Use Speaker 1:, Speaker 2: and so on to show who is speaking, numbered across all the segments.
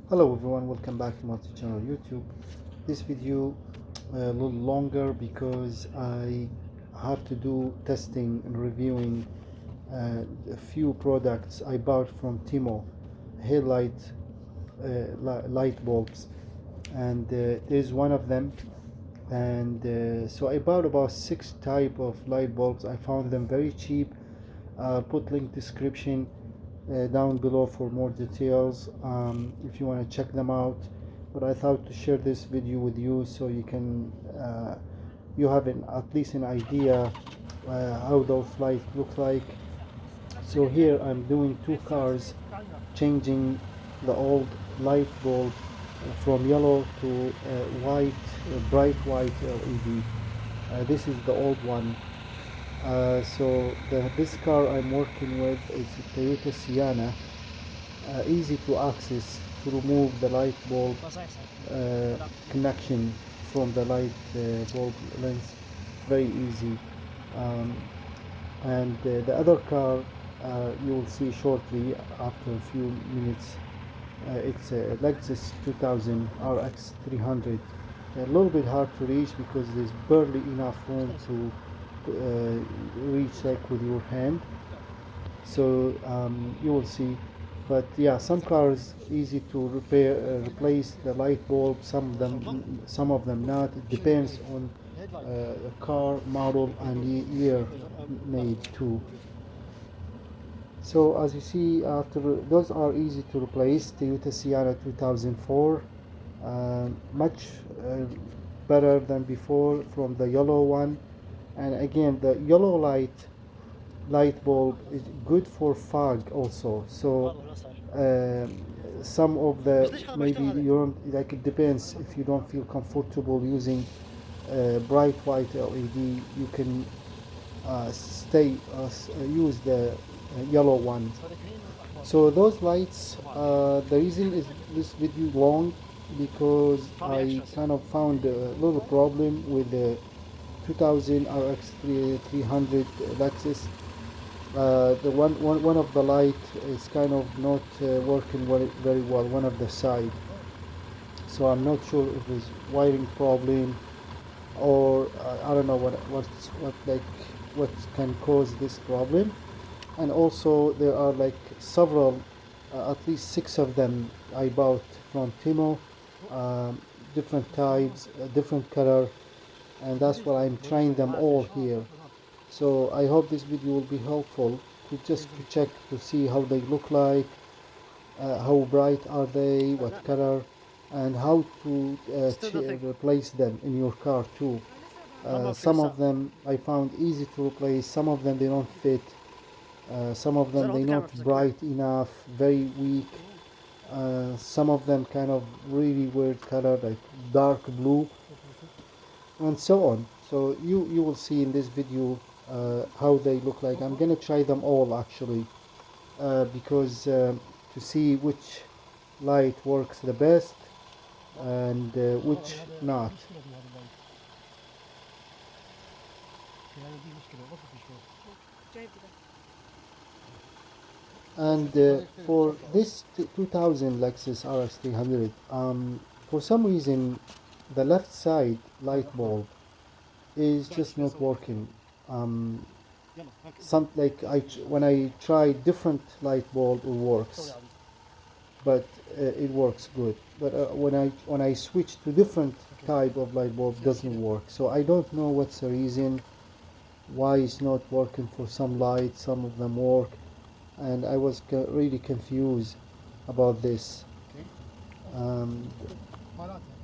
Speaker 1: Hello everyone, welcome back to multi-channel YouTube. This video a little longer because I have to do testing and reviewing a few products I bought from Temu, headlight light bulbs, and there's one of them. And so I bought about 6 type of light bulbs. I found them very cheap. Put link description down below for more details if you want to check them out. But I thought to share this video with you so you can you have at least an idea how those lights look like. So here I'm doing 2 cars, changing the old light bulb from yellow to white, bright white LED. This is the old one. This car I'm working with is a Toyota Sienna. Easy to access to remove the light bulb connection from the light bulb lens. Very easy. Um, and the other car you will see shortly after a few minutes. It's a Lexus 2000 RX 300. A little bit hard to reach because there's barely enough room to reach like with your hand. So you will see. But yeah, some cars easy to replace the light bulb. Some of them not. It depends on car model and year made too. So as you see, after those are easy to replace. Toyota Sienna 2004, much better than before from the yellow one. And again, the yellow light bulb is good for fog also. So some of the maybe you don't like, it depends. If you don't feel comfortable using bright white LED, you can use the yellow one. So those lights, the reason is this video long because I kind of found a little problem with the 2000 RX 300 Lexus. The one of the light is kind of not working very well, one of the side. So I'm not sure if it's wiring problem or I don't know what can cause this problem. And also there are like several, at least 6 of them I bought from Temu, different types, different color, and that's why I'm trying them all here. So I hope this video will be helpful to check to see how they look like, how bright are they, what color, and how to replace them in your car too. Some of them I found easy to replace, some of them they don't fit, some of them they're not bright enough, very weak, some of them kind of really weird color like dark blue, and so on. So you will see in this video how they look like. I'm gonna try them all actually because to see which light works the best and which not. And for this 2000 Lexus RX 300, for some reason the left side light bulb is just not working. When I try different light bulb, it works, but it works good. But when I switch to different type of light bulb, doesn't work. So I don't know what's the reason why it's not working for some lights. Some of them work, and I was really confused about this.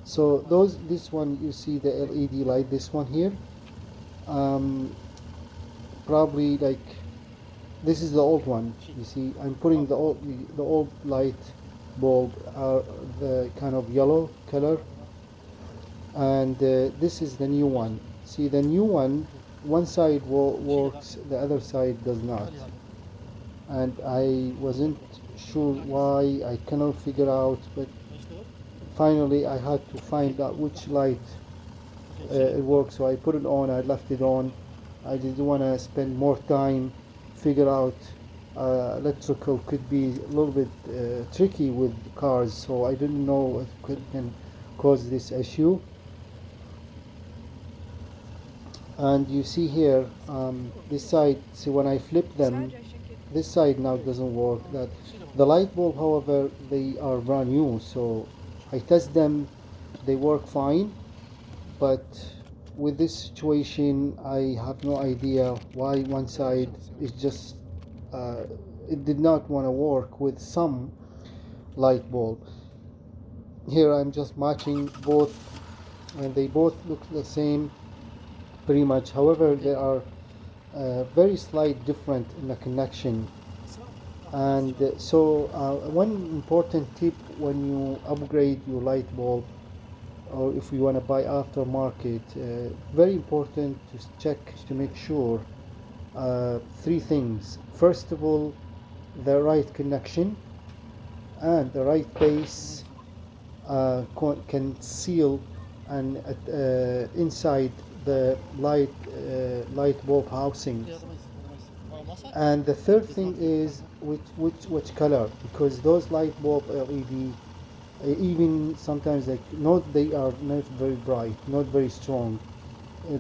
Speaker 1: So this one you see the LED light, this one here, probably like this is the old one. You see, I'm putting the old light bulb, the kind of yellow color, and this is the new one. See, the new one side works, the other side does not, and I wasn't sure why. I cannot figure out, but finally I had to find out which light it works. So I put it on, I left it on. I didn't want to spend more time figure out electrical could be a little bit tricky with cars, so I didn't know what can cause this issue. And you see here, this side, see when I flip them, this side now doesn't work. That the light bulb, however, they are brand new, so I test them, they work fine. But with this situation, I have no idea why one side is just uh, it did not want to work with some light bulb. Here I'm just matching both, and they both look the same pretty much. However, there are very slight different in the connection. And one important tip when you upgrade your light bulb, or if you want to buy aftermarket, very important to check to make sure three things. First of all, the right connection and the right base can seal and inside the light bulb housing. And the third thing is which color, because those light bulb LED, even sometimes they are not very bright, not very strong,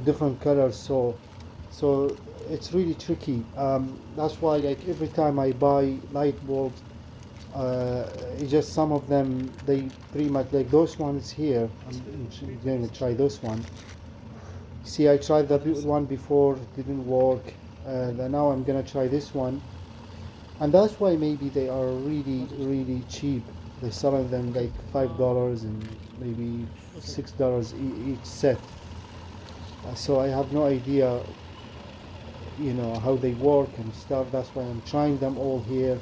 Speaker 1: different colors. So it's really tricky. That's why like every time I buy light bulbs, it's just some of them they pretty much like those ones here. I'm going to try this one. See, I tried the one before, it didn't work, and now I'm gonna try this one. And that's why maybe they are really cheap. They're selling them like $5 and maybe $6 each set. So I have no idea, how they work and stuff. That's why I'm trying them all here.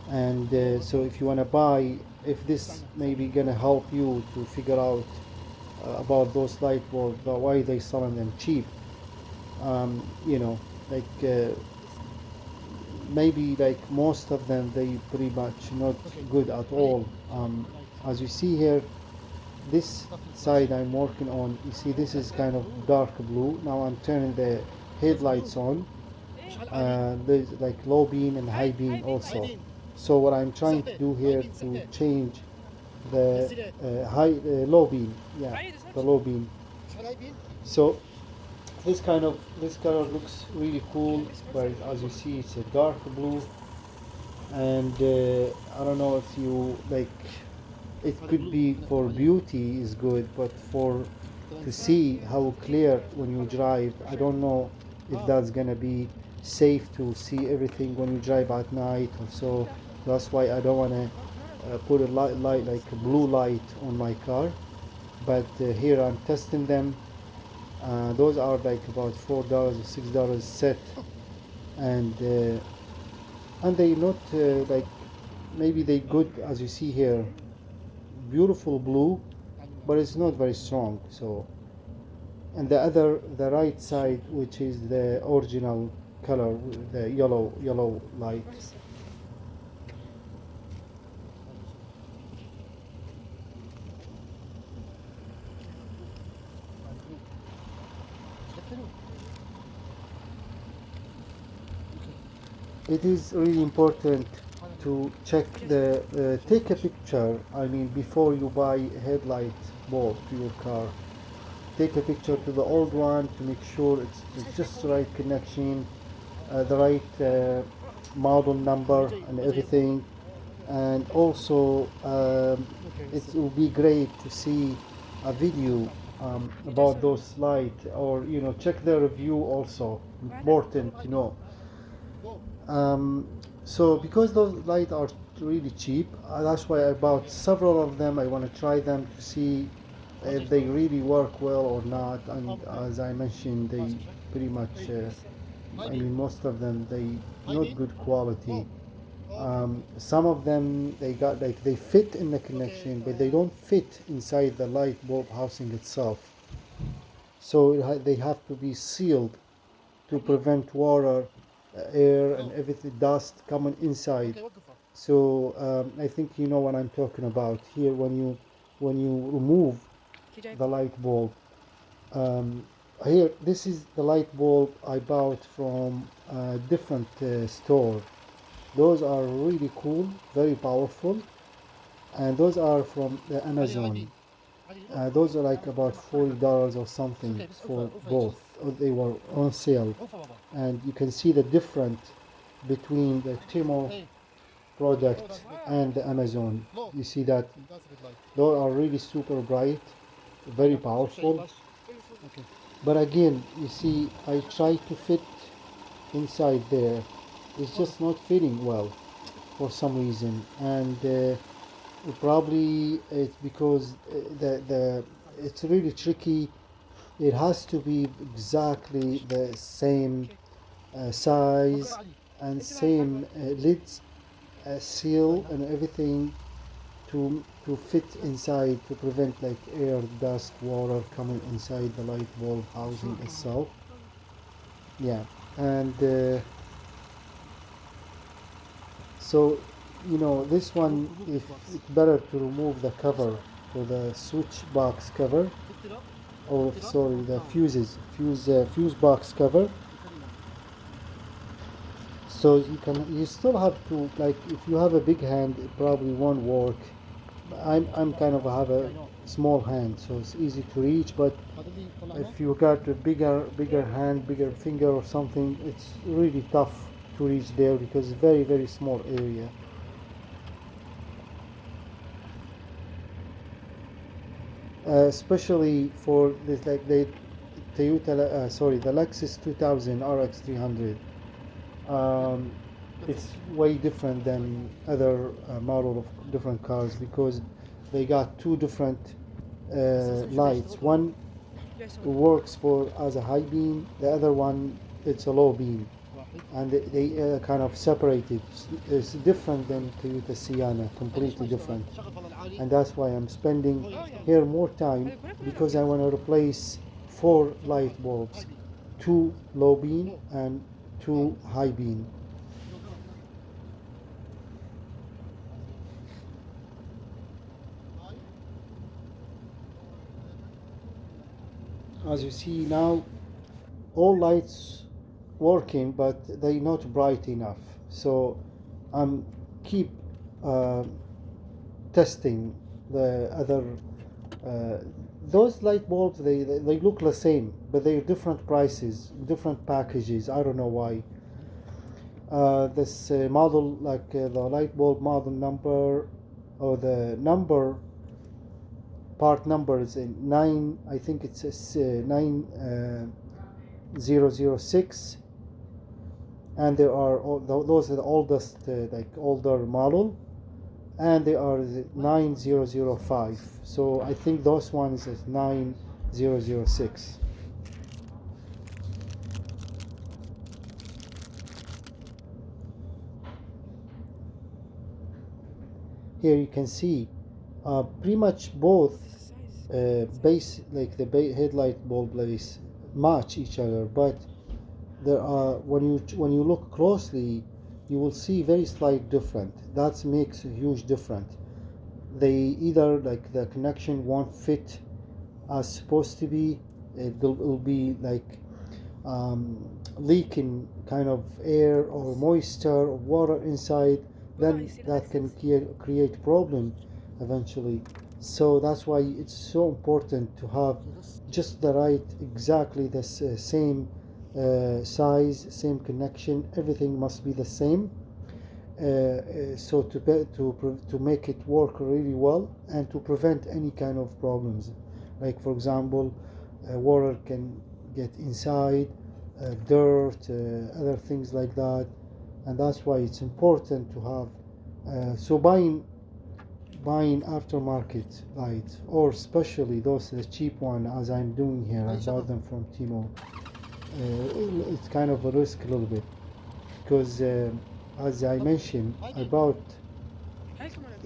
Speaker 1: And so if you want to buy, if this maybe gonna help you to figure out about those light bulbs, why they selling them cheap. Like maybe like most of them they pretty much not good at all. As you see here, this side I'm working on, you see this is kind of dark blue. Now I'm turning the headlights on. There's like low beam and high beam also. So what I'm trying to do here to change the low beam, yeah, the low beam. So this color looks really cool, but as you see it's a dark blue. And I don't know if you like, it could be for beauty is good, but for to see how clear when you drive, I don't know if that's gonna be safe to see everything when you drive at night or so. That's why I don't want to put a light like a blue light on my car. But here I'm testing them. Those are like about $4 or $6 set, and they not like, maybe they good, as you see here, beautiful blue, but it's not very strong. So, and the right side, which is the original color, the yellow light. It is really important to check take a picture. I mean, before you buy headlight bulb to your car, take a picture to the old one to make sure it's just the right connection, the right model number and everything. And also, it will be great to see a video about those lights, or check the review also. Important to know. So because those lights are really cheap, that's why I bought several of them. I want to try them to see if they really work well or not. And as I mentioned, they pretty much, I mean, most of them, they not good quality. Some of them, they got like, they fit in the connection, but they don't fit inside the light bulb housing itself. So they have to be sealed to prevent water, air, and everything, dust coming inside. So I think you know what I'm talking about here. When you remove the light bulb, here this is the light bulb I bought from different store. Those are really cool, very powerful, and those are from the Amazon. Those are like about $40 or something for both. They were on sale, and you can see the difference between the Temu product and the Amazon. You see that those are really super bright, very powerful. But again, you see, I try to fit inside there. It's just not fitting well for some reason, and probably it's because the it's really tricky. It has to be exactly the same size and same lids, seal, and everything to fit inside to prevent like air, dust, water coming inside the light bulb housing itself. Yeah, and so this one, if it's better to remove the cover for the switch box cover, or sorry, the fuse box cover. So you still have to, like, if you have a big hand, it probably won't work. I'm kind of have a small hand, so it's easy to reach. But if you got a bigger hand, bigger finger or something, it's really tough to reach there because it's very small area. Especially for this, like the the Lexus 2000 RX 300. Um, it's way different than other model of different cars because they got two different lights. One works for as a high beam, the other one it's a low beam, and they kind of separated. It's different than Toyota Sienna, completely different, and that's why I'm spending here more time because I want to replace four light bulbs, two low beam and two high beam. As you see now, all lights working, but they not bright enough. So I'm keep uh, testing the other. Uh, those light bulbs, they look the same, but they're different prices, different packages. I don't know why. This model, like the light bulb model number, or the number part number is in 9, I think it's 9006, and there are those are the oldest, like older model, and they are 9005, so I think those ones is 9006. Here you can see pretty much both base, like the headlight bulb base match each other, but there are, when you look closely, you will see very slight different. That makes a huge difference. They either, like, the connection won't fit as supposed to be. It will be like leaking kind of air or moisture or water inside. Then that can create problem eventually. So that's why it's so important to have just the right, exactly the same size, same connection. Everything must be the same. So to make it work really well and to prevent any kind of problems, like for example, water can get inside, dirt, other things like that, and that's why it's important to have. So buying aftermarket lights, or especially those cheap one, as I'm doing here, I bought them from Temu. It's kind of a risk a little bit because, as I mentioned, I bought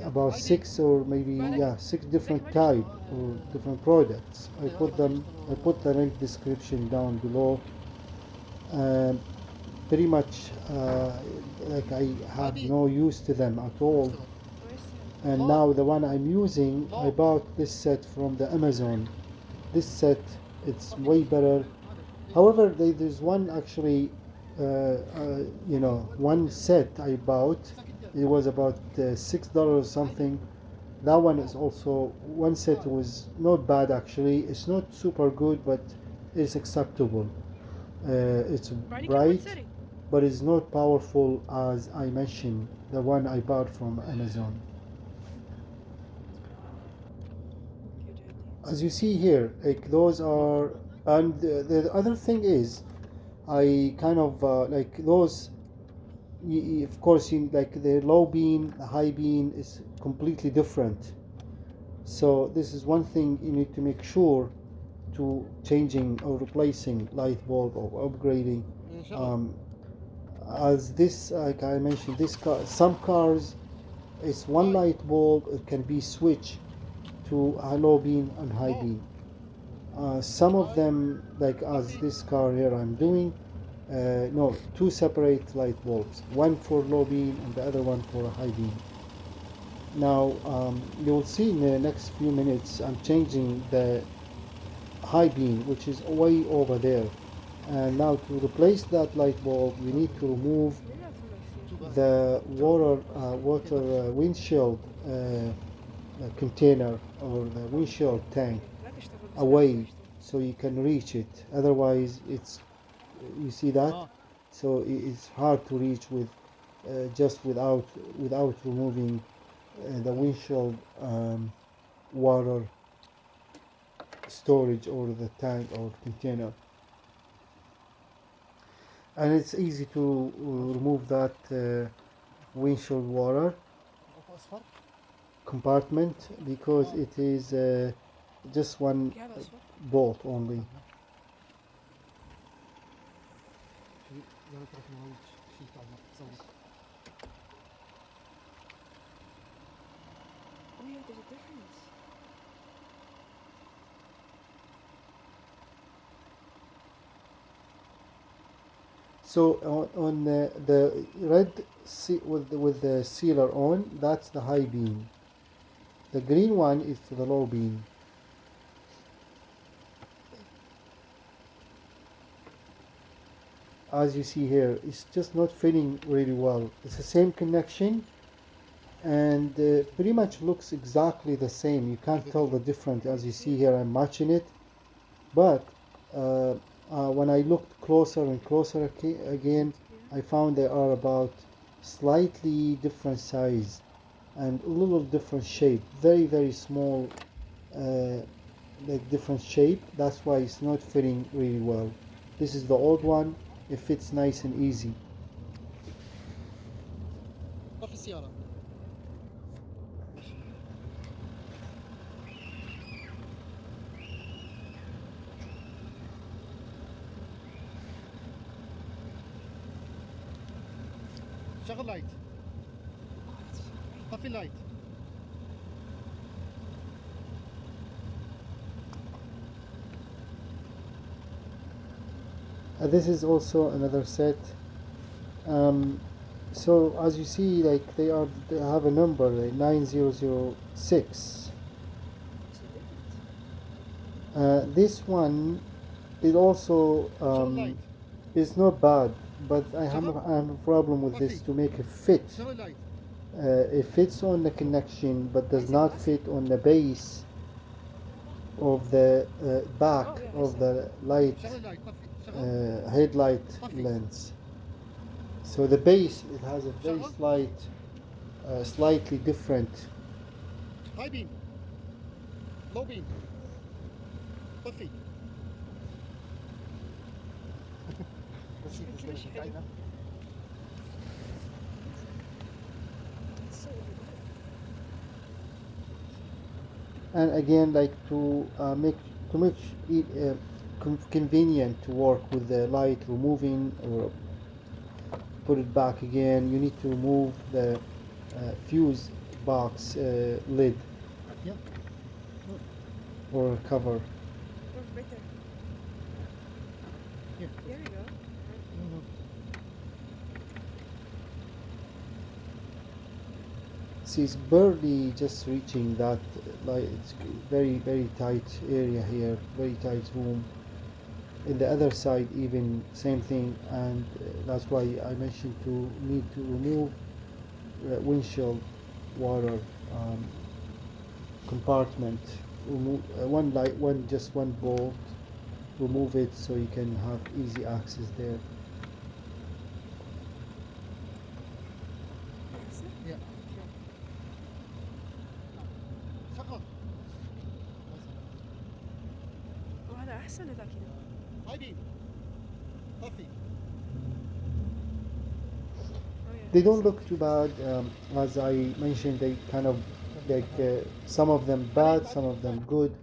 Speaker 1: about six, or maybe, yeah, six different type or different products. I put the link description down below. Um, Pretty much like I have no use to them at all. And now the one I'm using, I bought this set from the Amazon. This set, it's way better. However, there's one actually one set I bought, it was about $6 something. That one is also one set was not bad actually. It's not super good, but it's acceptable. It's bright, but it's not powerful as I mentioned, the one I bought from Amazon. As you see here, like those are, and the other thing is, I kind of like those. Of course, like the low beam, the high beam is completely different. So this is one thing you need to make sure to changing or replacing light bulb or upgrading. Um, as this, like I mentioned, this car, some cars, it's one light bulb. It can be switched to a low beam and high beam. Some of them, like as this car here I'm doing, no, two separate light bulbs, one for low beam and the other one for a high beam. Now you will see in the next few minutes I'm changing the high beam, which is way over there. And now to replace that light bulb, you need to remove the water windshield container or the windshield tank away so you can reach it. Otherwise, you see that, so it's hard to reach with just without removing the windshield water storage or the tank or container. And it's easy to remove that windshield water compartment because it is just one bolt only.
Speaker 2: Oh yeah, there's a difference.
Speaker 1: So on the red with the sealer on, that's the high beam. The green one is the low beam. As you see here, it's just not fitting really well. It's the same connection and pretty much looks exactly the same. You can't tell the difference. As you see here, I'm matching it, but when I looked closer and closer again, I found they are about slightly different size and a little different shape, very small, like different shape. That's why it's not fitting really well. This is the old one. It fits nice and easy.
Speaker 3: شغل لايت طفي اللايت
Speaker 1: This is also another set. So as you see, like they have a number, like 9006. This one, it also is not bad, but I have a problem with this to make it fit.
Speaker 3: شغل لايت
Speaker 1: It fits on the connection, but does not fit on the base of the back of the light
Speaker 3: شغل لايت طفي شغل
Speaker 1: headlight lens. So the base, it has a very slightly different.
Speaker 3: هاي بيم لو بيم طفي
Speaker 1: And again, like to make it convenient to work with the light removing or put it back again, you need to remove the fuse box lid
Speaker 3: Yep.
Speaker 1: or cover.
Speaker 2: Oh, right there.
Speaker 3: Here.
Speaker 2: There we go.
Speaker 1: See, it's barely just reaching that light. It's very tight area here, very tight room. in the other side even same thing, and that's why I mentioned to need to remove windshield water um, compartment, remove one light, one just one bolt, remove it so you can have easy access there.
Speaker 2: أحسن؟
Speaker 3: Yeah. شغل.
Speaker 2: وهذا أحسن إذا كذا.
Speaker 3: هاي بيم. طفي.
Speaker 2: Oh, yeah,
Speaker 1: They don't
Speaker 2: أحسن.
Speaker 1: look too bad. As I mentioned, they kind of like some of them bad, some of them good.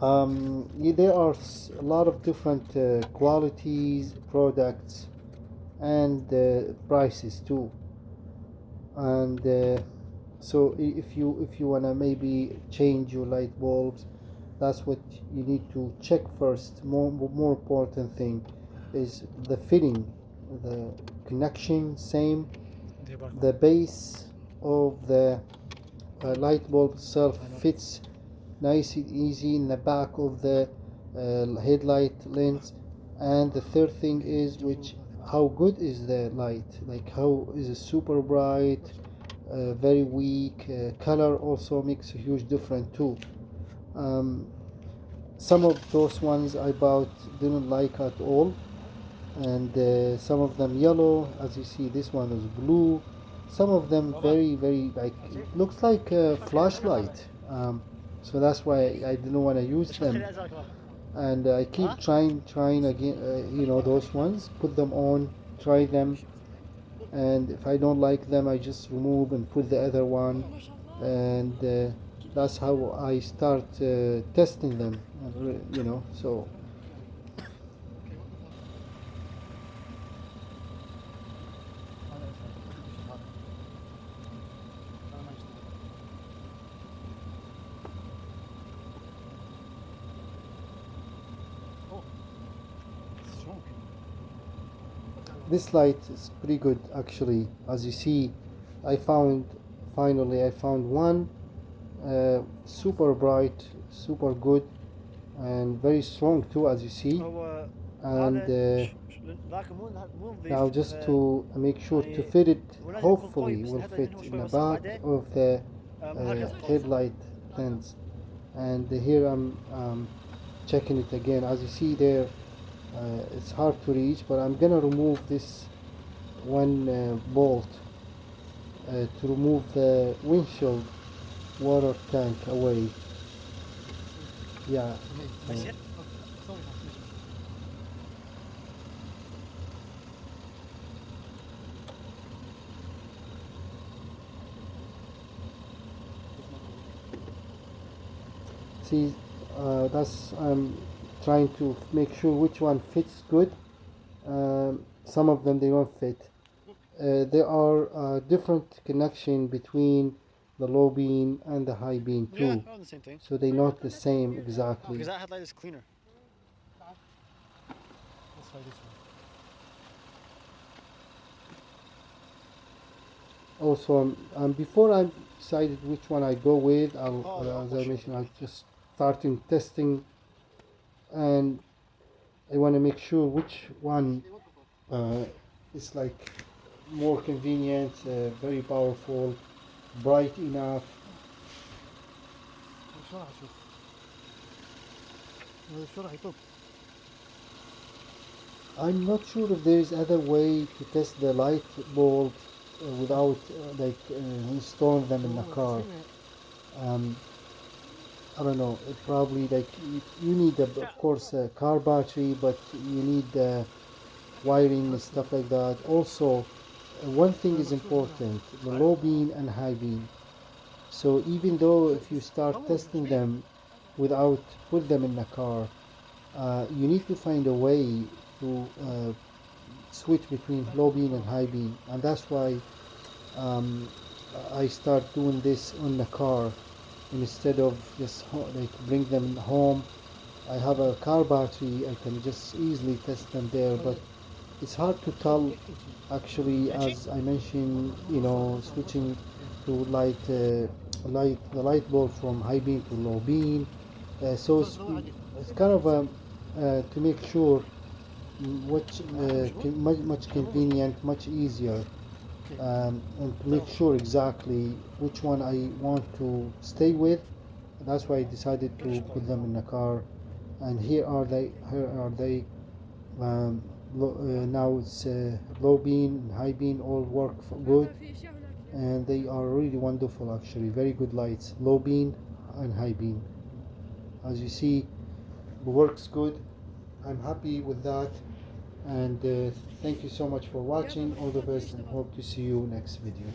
Speaker 1: Yeah, there are a lot of different qualities, products, and prices too. And so if you wanna maybe change your light bulbs, that's what you need to check first. More important thing is the fitting, the connection, same. The base of the light bulb itself fits nice and easy in the back of the headlight lens. And the third thing is which how good is the light, like how is it super bright, very weak, color also makes a huge difference too. um, some of those ones I bought didn't like at all, and some of them yellow, as you see this one is blue, some of them very like looks like a flashlight. So that's why I didn't want to use them, and I keep trying again, those ones, put them on, try them, and if I don't like them I just remove and put the other one, and that's how I start testing them, so
Speaker 3: Okay, what the fuck? هذا ايش هذا؟ ايش هذا؟ هذا ما يشتغل. اوه. شلون كذا؟
Speaker 1: this light is pretty good actually. As you see, finally I found one super bright, super good, and very strong too, as you see.
Speaker 4: هو
Speaker 1: And
Speaker 4: هذا ذاك مو نظيف.
Speaker 1: now just to make sure to
Speaker 4: يعني
Speaker 1: fit it,
Speaker 4: ولازم يكون
Speaker 1: hopefully
Speaker 4: قوي، بس
Speaker 1: will
Speaker 4: نحطه
Speaker 1: fit
Speaker 4: هنا
Speaker 1: in
Speaker 4: شوي
Speaker 1: the
Speaker 4: وسط
Speaker 1: back
Speaker 4: بعدين.
Speaker 1: of the
Speaker 4: هكذا.
Speaker 1: headlight lens. And here I'm checking it again. As you see there, it's hard to reach, but I'm gonna remove this one bolt to remove the windshield water tank away. Yeah.
Speaker 3: سوي هذا.
Speaker 1: See, that's I'm trying to make sure which one fits good. Some of them they don't fit. There are different connection between the low beam and the high beam
Speaker 4: Yeah,
Speaker 1: too,
Speaker 4: on the same thing.
Speaker 1: so they're not the same exactly.
Speaker 4: Because that headlight is cleaner.
Speaker 3: Let's try this one.
Speaker 1: Also, before I decided which one I go with, as I
Speaker 4: sure.
Speaker 1: mentioned, I'm just starting testing, and I want to make sure which one is like more convenient, very powerful, bright enough.
Speaker 3: شو راح اشوف؟ شو راح يطب؟
Speaker 1: I'm not sure if there is other way to test the light bulb without installing them in the car. I don't know. It probably you need of course a car battery, but you need wiring and stuff like that. Also, one thing is important: the low beam and high beam. So even though if you start testing them without put them in the car, you need to find a way to switch between low beam and high beam, and that's why um, I start doing this on the car instead of just bring them home. I have a car battery, I can just easily test them there, but it's hard to tell actually, as I mentioned, switching to the light bulb from high beam to low beam. So it's kind of to make sure much convenient, much easier, and to make sure exactly which one I want to stay with. That's why I decided to put them in a car. And here are they. Here are they. Now it's low bean and high bean all work good,
Speaker 2: بابا في اشياء هناك.
Speaker 1: and they are really wonderful actually. Very good lights. Low bean and high bean. As you see, it works good. I'm happy with that. And thank you so much for watching. All the best and hope to see you next video.